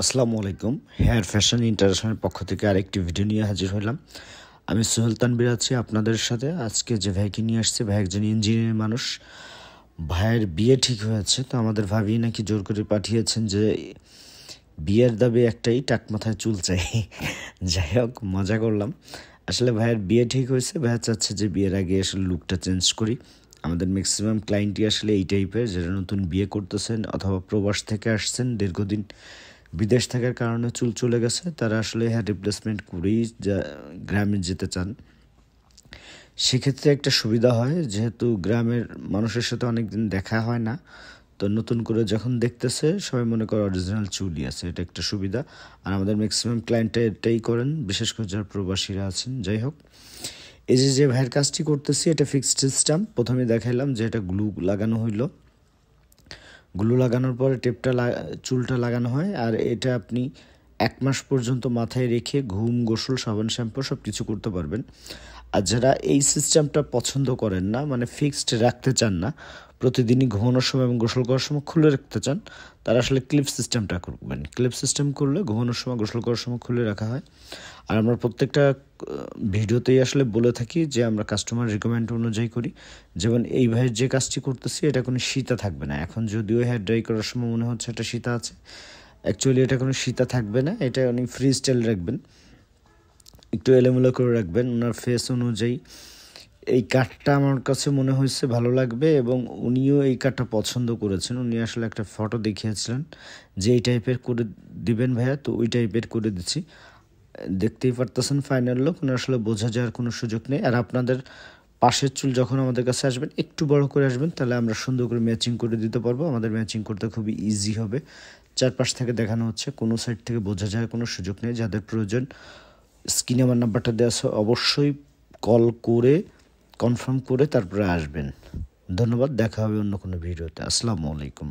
আসসালামু আলাইকুম। Hair fashion international পক্ষ থেকে আরেকটি ভিডিও নিয়ে হাজির হলাম। আমি সোহেল তানভীর আছি আপনাদের সাথে। আজকে যে ভাইকে নিয়ে আসছে, ভাই একজন ইঞ্জিনিয়ার মানুষ। ভাইয়ের বিয়ে ঠিক হয়েছে, তো আমাদের ভাবি নাকি জোর করে পাঠিয়েছেন যে বিয়ের দাবি একটাই, টাক মাথায় চুল চাই। যাই হোক, মজা করলাম। আসলে ভাইয়ের বিয়ে ঠিক হয়েছে, ভাইয়া চাচ্ছে যে বিয়ের আগে আসলে লুকটা চেঞ্জ করি। আমাদের ম্যাক্সিমাম ক্লায়েন্টই আসলে এই টাইপের, যারা নতুন বিয়ে করতেছেন অথবা প্রবাস থেকে আসছেন, দীর্ঘদিন বিদেশ থাকার কারণে চুল চলে গেছে, তারা আসলে হেয়ার রিপ্লেসমেন্ট করেই গ্রামে যেতে চান। সেক্ষেত্রে একটা সুবিধা হয়, যেহেতু গ্রামের মানুষের সাথে অনেক দিন দেখা হয় না, তো নতুন করে যখন দেখতেছে সবাই মনে করে অরিজিনাল চুলই আছে, এটা একটা সুবিধা। আর আমাদের ম্যাক্সিমাম ক্লায়েন্টটা এটাই করেন, বিশেষ করে যারা প্রবাসীরা আছেন। যাই হোক, এই যে ভাইয়ের কাজটি করতেছি, এটা ফিক্সড সিস্টেম। প্রথমে দেখাইলাম যে এটা গ্লু লাগানো হইলো, গ্লু লাগানোর পরে চুলটা লাগানো হয়। আর এটা আপনি 1 মাস পর্যন্ত মাথায় রেখে ঘুম, গোসল, সাবান, শ্যাম্পু সব কিছু করতে পারবেন। আর যারা এই সিস্টেমটা পছন্দ করেন না, মানে ফিক্সড রাখতে চান না, প্রতিদিনই ঘুমানোর সময় এবং গোসল করার সময় খুলে রাখতে চান, তারা আসলে ক্লিপ সিস্টেমটা করবেন। ক্লিপ সিস্টেম করলে ঘুমানোর সময়, গোসল করার সময় খুলে রাখা হয়। আর আমরা প্রত্যেকটা ভিডিওতেই আসলে বলে থাকি যে আমরা কাস্টমার রিকমেন্ড অনুযায়ী করি। যেমন এই ভাইয়ের যে কাজটি করতেছি, এটা কোনো সীতা থাকবে না। এখন যদিও হেয়ার ড্রাই করার সময় মনে হচ্ছে এটা সীতা আছে, অ্যাকচুয়ালি এটা কোনো সীতা থাকবে না। এটা উনি ফ্রি স্টাইল রাখবেন, একটু এলোমেলো করে রাখবেন ওনার ফেস অনুযায়ী। এই কাটটা আমার কাছে মনে হয়েছে ভালো লাগবে, এবং উনিও এই কাটটা পছন্দ করেছেন। উনি আসলে একটা ফটো দেখিয়েছিলেন যে এই টাইপের করে দিবেন ভাইয়া, তো ওই টাইপের করে দিচ্ছি। দেখতেই পারতেছেন ফাইনাল লুক, আসলে বোঝা যাওয়ার কোনো সুযোগ নেই। আর আপনাদের পাশের চুল যখন আমাদের কাছে আসবেন, একটু বড় করে আসবেন, তাহলে আমরা সুন্দর করে ম্যাচিং করে দিতে পারবো। আমাদের ম্যাচিং করতে খুবই ইজি হবে। চারপাশ থেকে দেখানো হচ্ছে, কোনো সাইড থেকে বোঝা যাওয়ার কোনো সুযোগ নেই। যাদের প্রয়োজন, স্ক্রিনে আমার নাম্বারটা দেওয়া আছে, অবশ্যই কল করে কনফার্ম করে তারপরে আসবেন। ধন্যবাদ, দেখা হবে অন্য কোনো ভিডিওতে। আসসালামু আলাইকুম।